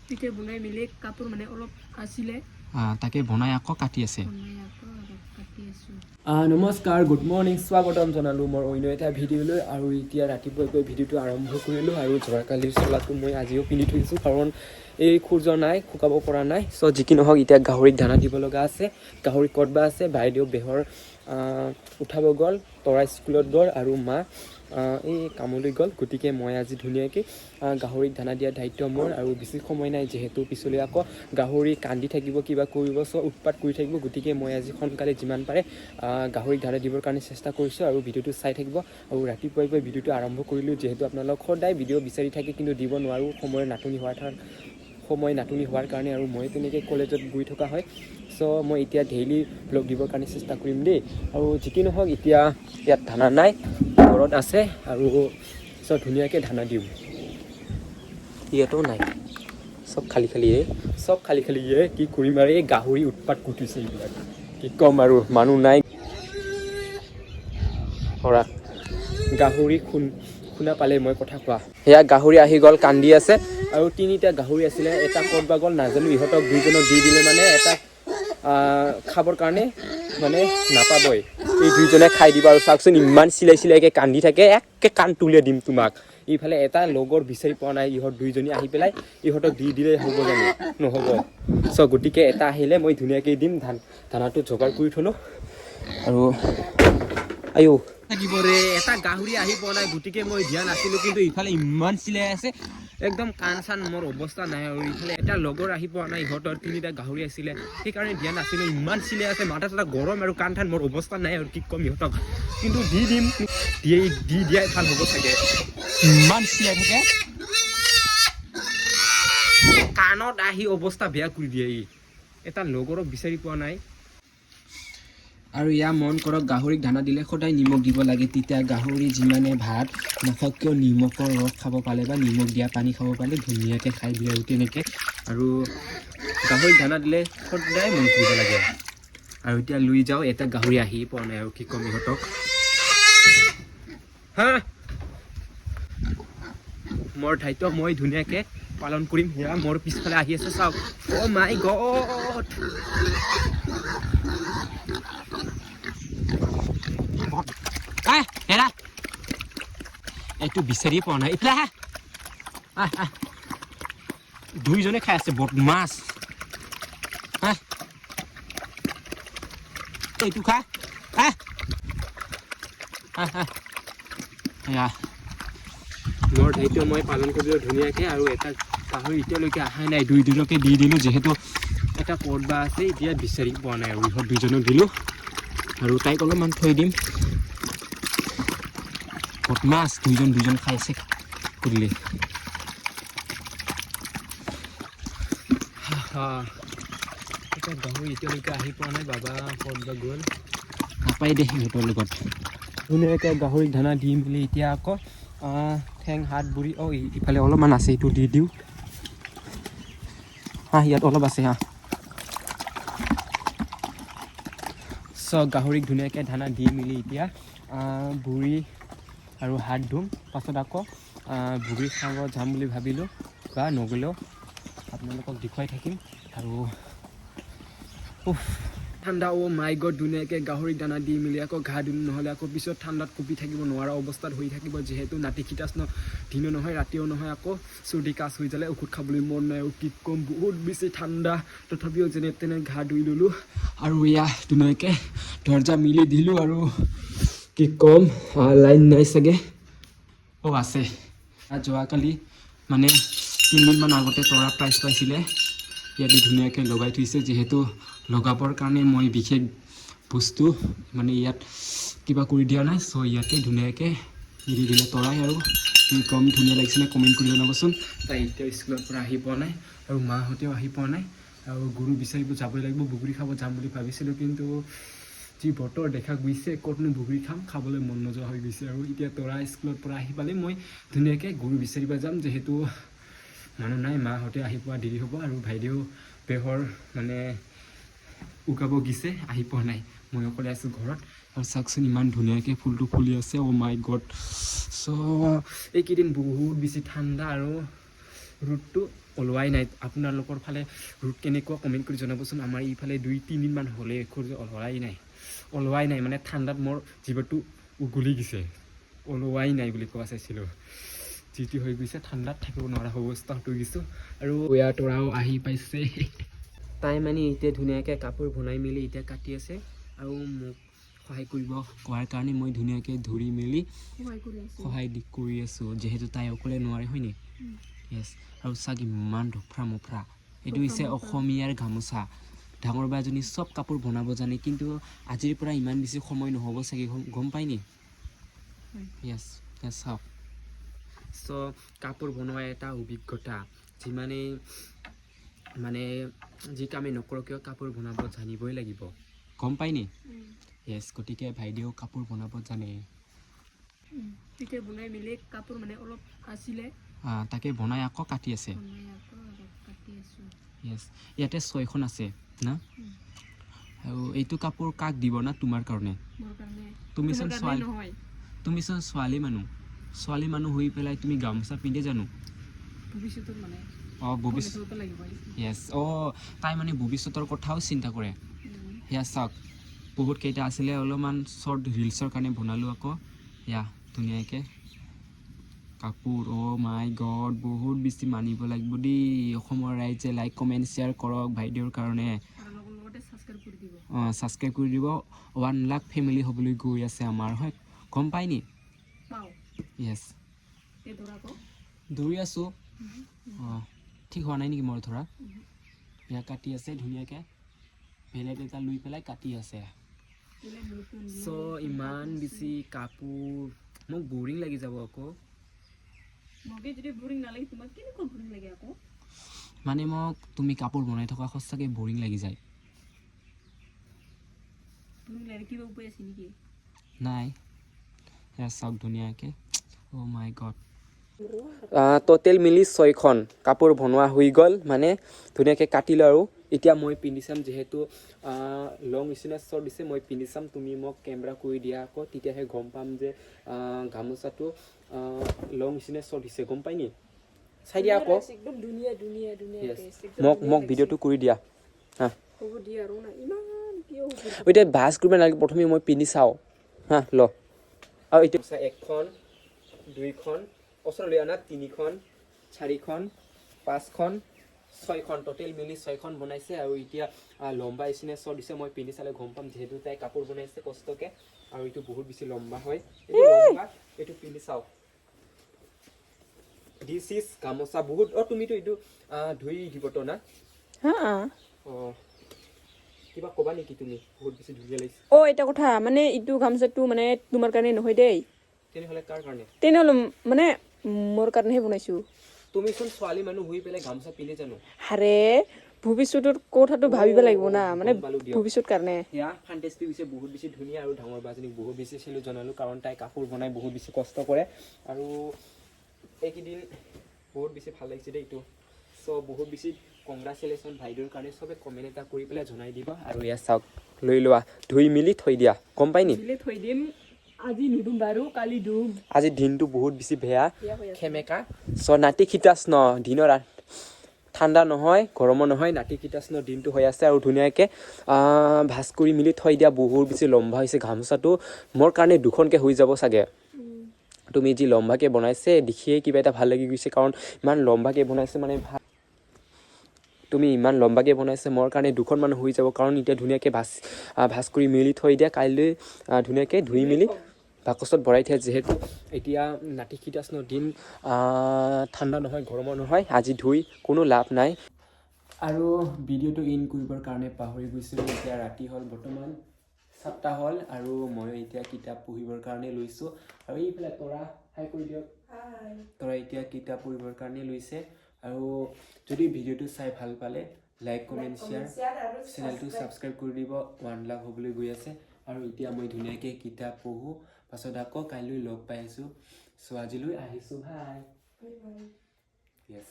পিঠে বনাই মিলি কাপোৰ মানে অলপ আছিলে তাকে বনাই আকৌ কাটি আছে নমস্কাৰ গুড মৰ্ণিং স্বাগতম জনালোঁ মোৰ অন্য এটা ভিডিঅ'লৈ আৰু এতিয়া ৰাতিপুৱাই গৈ ভিডিঅ'টো আৰম্ভ কৰিলোঁ আৰু যোৱাকালিৰ চোলাটো মই আজিও পিন্ধি থৈছোঁ কাৰণ এই সূৰ্য নাই শুকাব পৰা নাই চ' যি কি নহওক এতিয়া গাহৰিক দানা দিব লগা আছে গাহৰি ক'ত বা আছে বাইদেউ বেহৰ উঠাব গ'ল তৰা স্কুলত গ'ল আৰু মা এই কামলৈ গ'ল গতিকে মই আজি ধুনীয়াকৈ গাহৰিক দানা দিয়া দায়িত্ব মোৰ আৰু বেছি সময় নাই যিহেতু পিছলৈ আকৌ গাহৰি কান্দি থাকিব কিবা কৰিব চ' উৎপাত কৰি থাকিব গতিকে মই আজি সোনকালে যিমান পাৰে গাহৰিক দানা দিবৰ কাৰণে চেষ্টা কৰিছোঁ আৰু ভিডিঅ'টো চাই থাকিব আৰু ৰাতিপুৱাই গৈ ভিডিঅ'টো আৰম্ভ কৰিলোঁ যিহেতু আপোনালোক সদায় ভিডিঅ' বিচাৰি থাকে কিন্তু দিব নোৱাৰোঁ সময়ৰ নাটনি হোৱাৰ কাৰণে আৰু মই তেনেকৈ কলেজত গৈ থকা হয় চ' মই এতিয়া ডেইলি ব্লগ দিবৰ কাৰণে চেষ্টা কৰিম দেই আৰু যি কি নহওক এতিয়া ইয়াত দানা নাই ঘৰত আছে আৰু চব ধুনীয়াকৈ দানা দিওঁ ইয়াতো নাই চব খালী কি কৰিম আৰু এই গাহৰি উৎপাত কুটিছে এইবিলাক কি ক'ম আৰু মানুহ নাই ধৰা গাহৰি শুনা পালে মই কথা কোৱা সেয়া গাহৰি আহি গ'ল কান্দি আছে আৰু তিনিটা গাহৰি আছিলে এটা ক'ত বা গ'ল নাজানো ইহঁতক দুইজনক দি দিলে মানে এটা খাবৰ কাৰণে মানে নাপাবই এই দুইজনে খাই দিব আৰু চাওকচোন ইমান চিলাইকৈ কান্দি থাকে একে কাণ তুলিয়াই দিম তোমাক ইফালে এটা লগৰ বিচাৰি পোৱা নাই ইহঁত দুইজনী আহি পেলাই ইহঁতক দি দিলে হ'ব জানো নহ'ব চ' গতিকে এটা আহিলে মই ধুনীয়াকৈ দিম দানাটো যোগাৰ কৰি থ'লোঁ আৰু আয়ো থাকিবৰে এটা গাহৰি আহি পোৱা নাই গতিকে মই দিয়া নাছিলোঁ কিন্তু ইফালে ইমান চিলাই আছে একদম কাণ চান মোৰ অৱস্থা নাই আৰু ইফালে এটা লগৰ আহি পোৱা নাই ইহঁতৰ তিনিটা গাহৰি আছিলে সেইকাৰণে দিয়া নাছিলোঁ ইমান চিলাই আছে মাথা চাথা গৰম আৰু কাণ ঠান মোৰ অৱস্থা নাই আৰু কি ক'ম ইহঁতক কিন্তু দি দিম দি দিয়াই ভাল হ'ব চাগে ইমান চিলাই থাকে কাণত আহি অৱস্থা বেয়া কৰি দিয়ে এটা লগৰক বিচাৰি পোৱা নাই আৰু ইয়াৰ মন কৰক গাহৰিক দানা দিলে সদায় নিমখ দিব লাগে তেতিয়া গাহৰি যিমানে ভাত নাখাওক কিয় নিমখৰ ৰস খাব পালে বা নিমখ দিয়া পানী খাব পালে ধুনীয়াকৈ খাই দিয়ে আৰু তেনেকৈ আৰু গাহৰিক দানা দিলে সদায় মন কৰিব লাগে আৰু এতিয়া লৈ যাওঁ এটা গাহৰি আহি পোৱা নাই আৰু কি ক'ম ইহঁতক হা মোৰ দায়িত্ব মই ধুনীয়াকৈ পালন কৰিম সেয়া মোৰ পিছফালে আহি আছে চাওক অ' মাই গড হেৰা এইটো বিচাৰিয়ে পোৱা নাই এইফালে আহ দুইজনে খাই আছে বদমাছ এইটো খা এয়া মোৰ দায়িত্ব মই পালন কৰিলোঁ ধুনীয়াকৈ আৰু এটা গাহৰি এতিয়ালৈকে অহাই নাই দুইজনকে দি দিলোঁ যিহেতু এটা ক'ত বা আছে এতিয়া বিচাৰি পোৱা নাই আৰু ইহঁত দুইজনক দিলোঁ আৰু তাইক অলপমান থৈ দিম বদমাছ দুইজন খাই আছে কৰিলে এটা গাহৰি এতিয়ালৈকে আহি পোৱা নাই বাবা ক'ত বা গ'ল নাপাই দে সিহঁতৰ লগত ধুনীয়াকৈ গাহৰিক দানা দি মেলি এতিয়া আকৌ ঠেং হাত ভৰি ইফালে অলপমান আছে এইটো দি দিওঁ ইয়াত অলপ আছে গাহৰিক ধুনীয়াকৈ দানা দি মেলি এতিয়া ভৰি আৰু হাত ধুম পাছত আকৌ ভৰি খাব যাম বুলি ভাবিলোঁ বা নগ'লেও আপোনালোকক দেখুৱাই থাকিম আৰু ঠাণ্ডা মাই গড ধুনীয়াকৈ গাহৰিক দানা দি মেলি আকৌ ঘা দিম নহ'লে আকৌ পিছত ঠাণ্ডাত কঁপি থাকিব নোৱাৰা অৱস্থাত হৈ থাকিব যিহেতু নাতি খিতাচ দিনো নহয় ৰাতিও নহয় আকৌ চৰ্দি কাছ হৈ যালে ঔষধ খাবলৈ মন নাই আৰু কি ক'ম বহুত বেছি ঠাণ্ডা তথাপিও যেনে তেনে ঘা ধুই ল'লোঁ আৰু এয়া ধুনীয়াকৈ দৰ্জা মিলি দিলোঁ আৰু কি ক'ম লাইন নাই চাগে আছে যোৱাকালি মানে 3 দিনমান আগতে তৰা প্ৰাইজ পাইছিলে ইয়াতে ধুনীয়াকৈ লগাই থৈছে যিহেতু লগাবৰ কাৰণে মই বিশেষ বস্তু মানে ইয়াত কিবা কৰি দিয়া নাই চ' ইয়াতে ধুনীয়াকৈ এৰি দিলে তৰাই আৰু কি ক'ম ধুনীয়া লাগিছেনে কমেণ্ট কৰি জনাবচোন তাই এতিয়াও স্কুলৰ পৰা আহি পোৱা নাই আৰু মাহঁতেও আহি পোৱা নাই আৰু গৰু বিচাৰিব যাবই লাগিব বগৰী খাব যাম বুলি ভাবিছিলোঁ কিন্তু যি বতৰ দেখা গৈছে ক'তনো বগৰী খাবলৈ মন নোযোৱা হৈ গৈছে আৰু এতিয়া তৰা স্কুলৰ পৰা আহি পালে মই ধুনীয়াকৈ গৰু বিচাৰিব যাম যিহেতু মানুহ নাই মাহঁতে আহি পোৱা দেৰি হ'ব আৰু ভাইদেউ বেহৰ মানে উগাব গিছে আহি পোৱা নাই মই অকলে আছোঁ ঘৰত আৰু চাওকচোন ইমান ধুনীয়াকৈ ফুলটো ফুলি আছে অ' মাই গড চ' এইকেইদিন বহুত বেছি ঠাণ্ডা আৰু ৰ'দটো ওলোৱাই নাই আপোনালোকৰ ফালে ৰুট কেনেকুৱা কমেণ্ট কৰি জনাবচোন আমাৰ এইফালে 2-3 দিনমান হ'লে একো ওলোৱাই নাই মানে ঠাণ্ডাত মোৰ জীৱটো উগুলি গৈছে ওলোৱাই নাই বুলি কোৱা চাইছিলোঁ যিটো হৈ গৈছে ঠাণ্ডাত থাকিব নোৱাৰা অৱস্থা হৈ গৈছোঁ আৰু ইয়াৰ তৰাও আহি পাইছে তাই মানে এতিয়া ধুনীয়াকৈ কাপোৰ বনাই মেলি এতিয়া কাটি আছে আৰু মোক সহায় কৰিব কোৱাৰ কাৰণে মই ধুনীয়াকৈ ধৰি মেলি সহায় কৰি আছোঁ যিহেতু তাই অকলে নোৱাৰে হয়নি য়েছ আৰু চাগ ইমান ধফ্ৰা মফ্ৰা এইটো হৈছে অসমীয়াৰ গামোচা ডাঙৰ বা এজনী চব কাপোৰ বনাব জানে কিন্তু আজিৰ পৰা ইমান বেছি সময় নহ'ব চাগে গম পায়নি য়েছ য়েছ চাওক চ' কাপোৰ বনোৱা এটা অভিজ্ঞতা যিমানেই মানে যি কামেই নকৰক কিয় কাপোৰ বনাব জানিবই লাগিব গম পায়নি য়েছ গতিকে ভাইদেউ কাপোৰ বনাব জানে তেতিয়া বনাই মেলি কাপোৰ মানে অলপ আছিলে তাকে বনাই আকৌ কাটি আছে য়েছ ইয়াতে 6খন আছে না আৰু এইটো কাপোৰ কাক দিব না তোমাৰ কাৰণে তুমিচোন ছোৱালী মানুহ হৈ পেলাই তুমি গামোচা পিন্ধে জানো ভৱিষ্যতৰ মানে ভৱিষ্যত য়েছ তাই মানে ভৱিষ্যতৰ কথাও চিন্তা কৰে সেয়া চাওক বহুত কেইটা আছিলে অলপমান শ্বৰ্ট ৰিলছৰ কাৰণে বনালোঁ আকৌ এয়া ধুনীয়াকৈ কাপোৰ মাই গড বহুত বেছি মানিব লাগিব দেই অসমৰ ৰাইজে লাইক কমেণ্ট শ্বেয়াৰ কৰক ভাইদেউৰ কাৰণে ছাবস্ক্ৰাইব কৰি দিব 1 লাখ ফেমিলি হ'বলৈ গৈ আছে আমাৰ হয় গম পায়নি য়েছ দৌৰি আছোঁ ঠিক হোৱা নাই নেকি মোৰ ধৰা এয়া কাটি আছে ধুনীয়াকৈ বেলেগ এটা লৈ পেলাই কাটি আছে চ' ইমান বেছি কাপোৰ মোক বৰিং লাগি যাব আকৌ মানে মোক তুমি কাপোৰ বনাই থকা সঁচাকৈ বৰিং লাগি যায় নাই এয়া চাওক ধুনীয়াকৈ মাই গড টোটেল মিলি 6খন কাপোৰ বনোৱা হৈ গ'ল মানে ধুনীয়াকৈ কাটিলোঁ আৰু এতিয়া মই পিন্ধি চাম যিহেতু লং নিচিনা শ্বৰ্ট দিছে মই পিন্ধি চাম তুমি মোক কেমেৰা কৰি দিয়া আকৌ তেতিয়াহে গম পাম যে গামোচাটো লং নিচিনা শ্বৰ্ট দিছে গম পায়নি চাই দিয়া আকৌ মোক ভিডিঅ'টো কৰি দিয়া হা এতিয়া বাছ কৰিব নালাগে প্ৰথমে মই পিন্ধি চাওঁ হা ল আৰু এতিয়া 1খন 2খন ওচৰলৈ অনা 3খন 4খন 5খন 6খন টোটেল মিলি 6খন বনাইছে আৰু এতিয়া লম্বা নিচিনা শ্বৰ্ট দিছে মই পিন্ধি চালে গম পাম যিহেতু তাই কাপোৰ বনাইছে কষ্টকৈ আৰু এইটো বহুত বেছি লম্বা হয় এইটো পিন্ধি চাওক দিছ ইজ গামোচা বহুত তুমিতো এইটো ধুই দিবতো না কিবা ক'বা নেকি তুমি বহুত বেছি ধুনীয়া লাগিছে এটা কথা মানে এইটো গামোচাটো মানে তোমাৰ কাৰণে নহয় দেই তেনেহ'লে কাৰ কাৰণে তেনেহ'লে মানে মোৰ কাৰণেহে বনাইছোঁ তুমিচোন ছোৱালী মানুহ হৈ পেলাই গামোচা পিন্ধে জানো আৰে ভৱিষ্যতৰ কথাটো ভাবিব লাগিব না মানে ভৱিষ্যত কাৰণে সেয়া ফাণ্টেষ্টি হৈছে বহুত বেছি ধুনীয়া আৰু ডাঙৰ বাজনীক বহুত বেছি চেলো জনালোঁ কাৰণ তাই কাপোৰ বনাই বহুত বেছি কষ্ট কৰে আৰু এইকেইদিন বহুত বেছি ভাল লাগিছে দেই এইটো চ' বহুত বেছি কংগ্ৰাচুলেশ্যন ভাইদেউৰ কাৰণে চবে কমেণ্ট এটা কৰি পেলাই জনাই দিবা আৰু এয়া চাওক লৈ লোৱা ধুই মেলি থৈ দিয়া গম পাই নি থৈ দিম আজি নিদিম বাৰু কালি দিম আজি দিনটো বহুত বেছি বেয়া খেমেকা চ' নাতি খিতাচ ন দিনৰ ঠাণ্ডা নহয় গৰমো নহয় নাতি খিতাচ ন দিনটো হৈ আছে আৰু ধুনীয়াকৈ ভাজ কৰি মেলি থৈ দিয়া বহুত বেছি লম্বা হৈছে গামোচাটো মোৰ কাৰণে 2খনকৈ হৈ যাব চাগে তুমি যি লম্বাকৈ বনাইছে দেখিয়ে কিবা এটা ভাল লাগি গৈছে কাৰণ ইমান লম্বাকৈ বনাইছে মানে তুমি ইমান লম্বাকৈ বনাইছে মোৰ কাৰণে 2খন মান হৈ যাব কাৰণ এতিয়া ধুনীয়াকৈ ভাজ কৰি মেলি থৈ দিয়া কাইলৈ ধুনীয়াকৈ ধুই মেলি বাকচত ভৰাই থৈ যিহেতু এতিয়া নাতি খিতাচৰ দিন ঠাণ্ডা নহয় গৰমো নহয় আজি ধুই কোনো লাভ নাই আৰু ভিডিঅ'টো ইন কৰিবৰ কাৰণে পাহৰি গৈছিলোঁ এতিয়া ৰাতি হ'ল বৰ্তমান 7টা হ'ল আৰু মই এতিয়া কিতাপ পঢ়িবৰ কাৰণে লৈছোঁ আৰু এইফালে তৰা হাই কৰি দিয়ক তৰা এতিয়া কিতাপ পঢ়িবৰ কাৰণে লৈছে আৰু যদি ভিডিঅ'টো চাই ভাল পালে লাইক কমেণ্ট শ্বেয়াৰ চেনেলটো ছাবস্ক্ৰাইব কৰি দিব 1 লাখ হ'বলৈ গৈ আছে আৰু এতিয়া মই ধুনীয়াকৈ কিতাপ পঢ়োঁ পাছত আকৌ কাইলৈ লগ পাই আছোঁ চ' আজিলৈ আহিছোঁ ভাই য়েছ